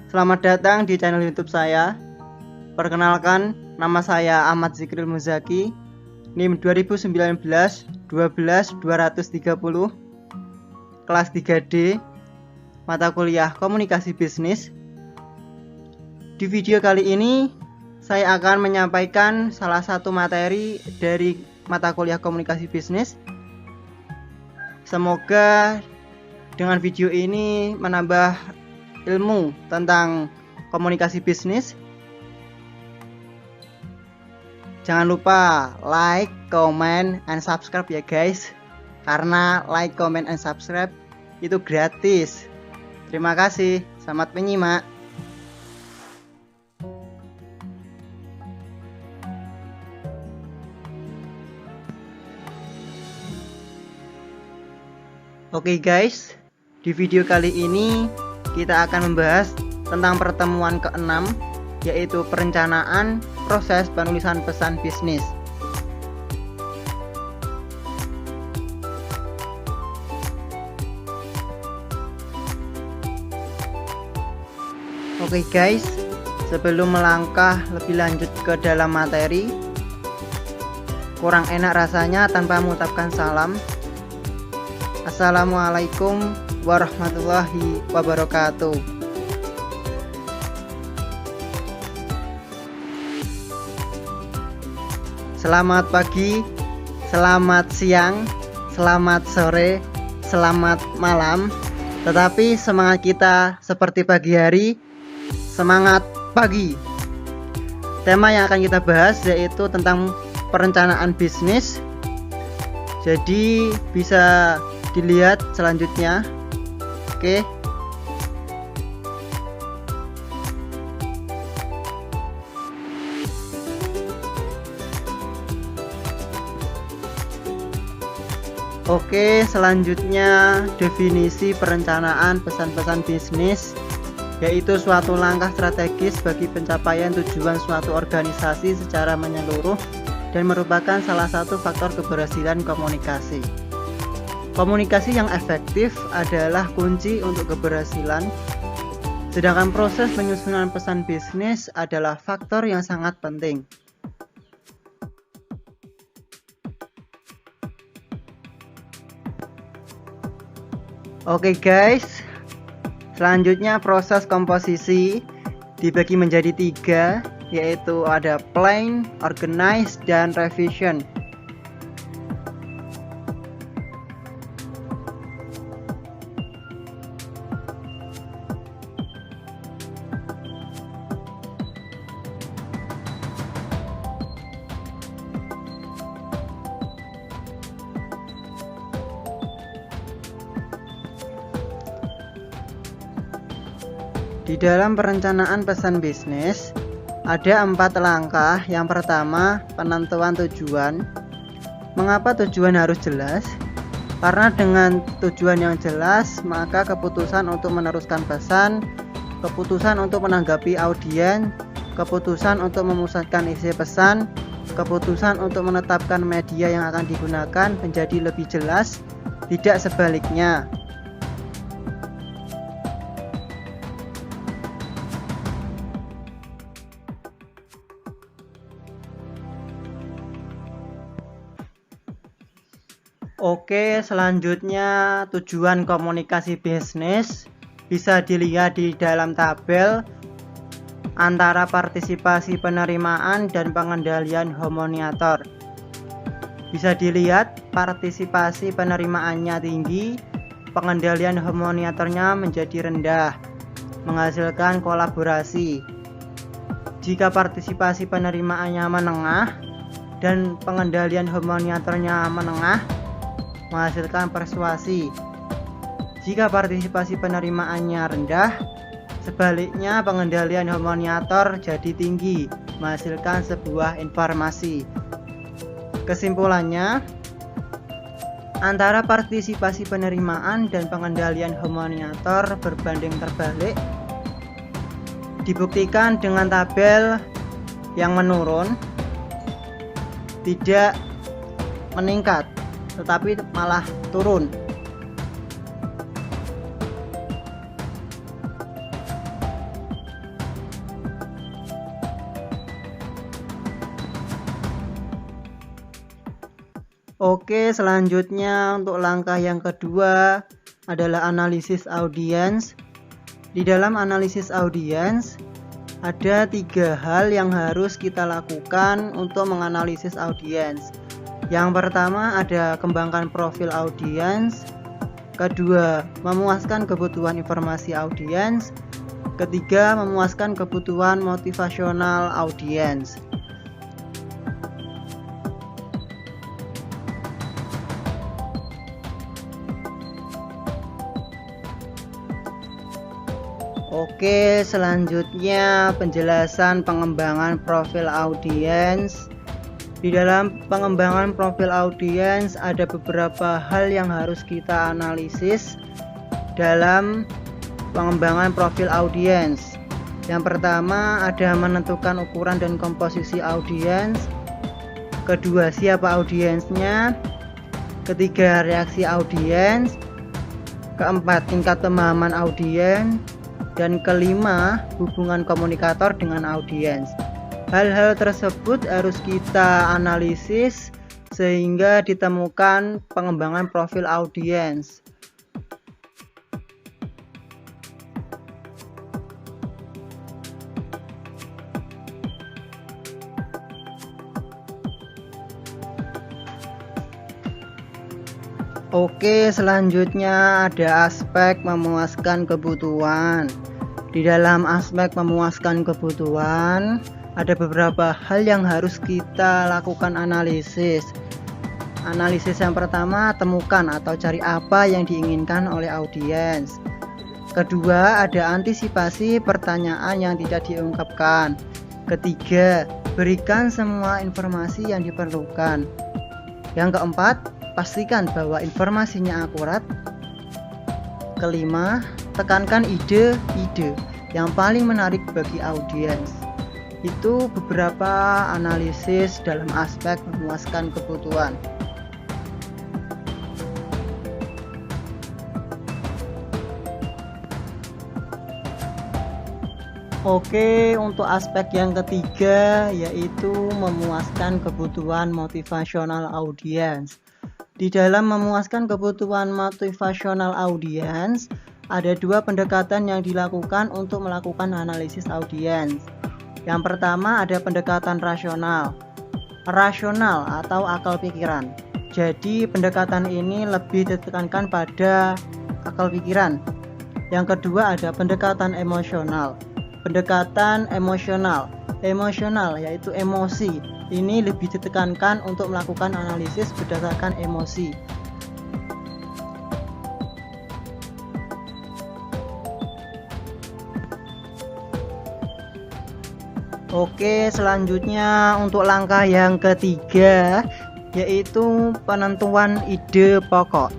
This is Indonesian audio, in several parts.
Selamat datang di channel YouTube saya. Perkenalkan, nama saya Ahmad Zikril Muzaki, NIM 2019 12 230, kelas 3D, mata kuliah Komunikasi Bisnis. Di video kali ini, saya akan menyampaikan salah satu materi dari mata kuliah Komunikasi Bisnis. Semoga dengan video ini menambah ilmu tentang komunikasi bisnis. Jangan lupa like, comment, and subscribe ya guys. Karena like, comment, and subscribe itu gratis. Terima kasih, selamat menyimak. Oke guys, di video kali ini kita akan membahas tentang pertemuan ke-6, yaitu perencanaan proses penulisan pesan bisnis. Oke guys, sebelum melangkah lebih lanjut ke dalam materi, kurang enak rasanya tanpa mengucapkan salam. Assalamualaikum warahmatullahi wabarakatuh. Selamat pagi, selamat siang, selamat sore, selamat malam. Tetapi semangat kita seperti pagi hari, semangat pagi. Tema yang akan kita bahas yaitu tentang perencanaan bisnis. Jadi bisa dilihat selanjutnya. Oke. Oke, selanjutnya definisi perencanaan pesan-pesan bisnis, yaitu suatu langkah strategis bagi pencapaian tujuan suatu organisasi secara menyeluruh dan merupakan salah satu faktor keberhasilan komunikasi. Komunikasi yang efektif adalah kunci untuk keberhasilan, sedangkan proses penyusunan pesan bisnis adalah faktor yang sangat penting. Oke guys, selanjutnya proses komposisi dibagi menjadi 3, yaitu ada plan, organize, dan revision. Di dalam perencanaan pesan bisnis ada 4 langkah. Yang pertama, penentuan tujuan. Mengapa tujuan harus jelas? Karena dengan tujuan yang jelas, maka keputusan untuk meneruskan pesan, keputusan untuk menanggapi audien, keputusan untuk memusatkan isi pesan, keputusan untuk menetapkan media yang akan digunakan menjadi lebih jelas, tidak sebaliknya. Oke, selanjutnya tujuan komunikasi bisnis bisa dilihat di dalam tabel antara partisipasi penerimaan dan pengendalian homoniator. Bisa dilihat partisipasi penerimaannya tinggi, pengendalian homoniatornya menjadi rendah, menghasilkan kolaborasi. Jika partisipasi penerimaannya menengah dan pengendalian homoniatornya menengah, menghasilkan persuasi. Jika partisipasi penerimaannya rendah, sebaliknya pengendalian homoniator jadi tinggi, menghasilkan sebuah informasi. Kesimpulannya, antara partisipasi penerimaan dan pengendalian homoniator berbanding terbalik. Dibuktikan dengan tabel yang menurun, tidak meningkat, tetapi malah turun. Oke, selanjutnya untuk langkah yang kedua adalah analisis audiens. Di dalam analisis audiens ada 3 hal yang harus kita lakukan untuk menganalisis audiens. Yang pertama ada kembangkan profil audiens, kedua memuaskan kebutuhan informasi audiens, ketiga memuaskan kebutuhan motivasional audiens. Oke, selanjutnya penjelasan pengembangan profil audiens. Di dalam pengembangan profil audiens ada beberapa hal yang harus kita analisis dalam pengembangan profil audiens. Yang pertama ada menentukan ukuran dan komposisi audiens. Kedua, siapa audiensnya. Ketiga, reaksi audiens. Keempat, tingkat pemahaman audiens. Dan kelima, hubungan komunikator dengan audiens. Hal-hal tersebut harus kita analisis sehingga ditemukan pengembangan profil audiens. Oke, selanjutnya ada aspek memuaskan kebutuhan. Di dalam aspek memuaskan kebutuhan ada beberapa hal yang harus kita lakukan analisis. Analisis yang pertama, temukan atau cari apa yang diinginkan oleh audiens. Kedua, ada antisipasi pertanyaan yang tidak diungkapkan. Ketiga, berikan semua informasi yang diperlukan. Yang keempat, pastikan bahwa informasinya akurat. Kelima, tekankan ide-ide yang paling menarik bagi audiens. Itu beberapa analisis dalam aspek memuaskan kebutuhan. Oke, untuk aspek yang ketiga yaitu memuaskan kebutuhan motivasional audiens. Di dalam memuaskan kebutuhan motivasional audiens, ada 2 pendekatan yang dilakukan untuk melakukan analisis audiens. Yang pertama ada pendekatan rasional atau akal pikiran. Jadi pendekatan ini lebih ditekankan pada akal pikiran. Yang kedua ada pendekatan emosional. Emosional yaitu emosi. Ini lebih ditekankan untuk melakukan analisis berdasarkan emosi. Oke, selanjutnya untuk langkah yang ketiga yaitu penentuan ide pokok.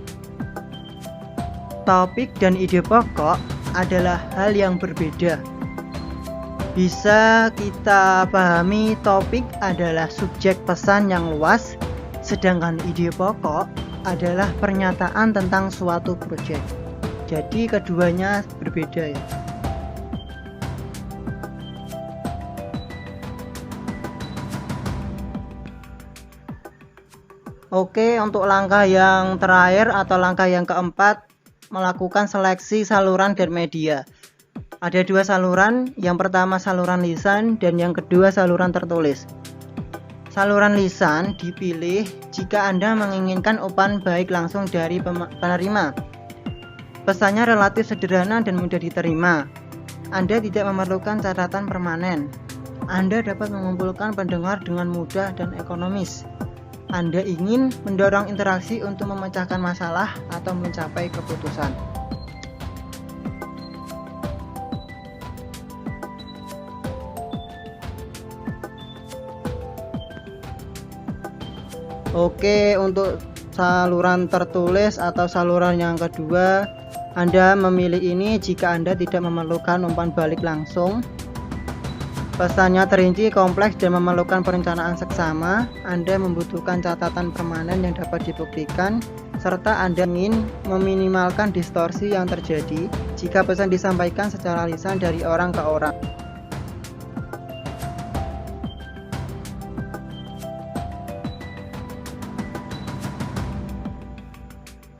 Topik dan ide pokok adalah hal yang berbeda. Bisa kita pahami topik adalah subjek pesan yang luas, sedangkan ide pokok adalah pernyataan tentang suatu proyek. Jadi keduanya berbeda ya. Oke, untuk langkah yang terakhir atau langkah yang keempat, melakukan seleksi saluran dan media. Ada 2 saluran, yang pertama saluran lisan dan yang kedua saluran tertulis. Saluran lisan dipilih jika Anda menginginkan umpan baik langsung dari penerima. Pesannya relatif sederhana dan mudah diterima. Anda tidak memerlukan catatan permanen. Anda dapat mengumpulkan pendengar dengan mudah dan ekonomis. Anda ingin mendorong interaksi untuk memecahkan masalah atau mencapai keputusan. Oke, untuk saluran tertulis atau saluran yang kedua, Anda memilih ini jika Anda tidak memerlukan umpan balik langsung. Pesannya terinci, kompleks, dan memerlukan perencanaan seksama. Anda membutuhkan catatan permanen yang dapat dibuktikan, serta Anda ingin meminimalkan distorsi yang terjadi jika pesan disampaikan secara lisan dari orang ke orang.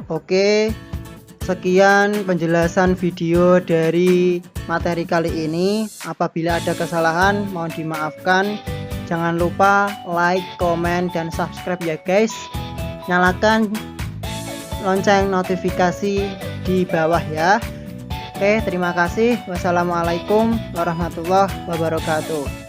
Oke, sekian penjelasan video dari materi kali ini. Apabila ada kesalahan mohon dimaafkan. Jangan lupa like, komen, dan subscribe ya guys. Nyalakan lonceng notifikasi di bawah ya. Oke, terima kasih. Wassalamualaikum warahmatullahi wabarakatuh.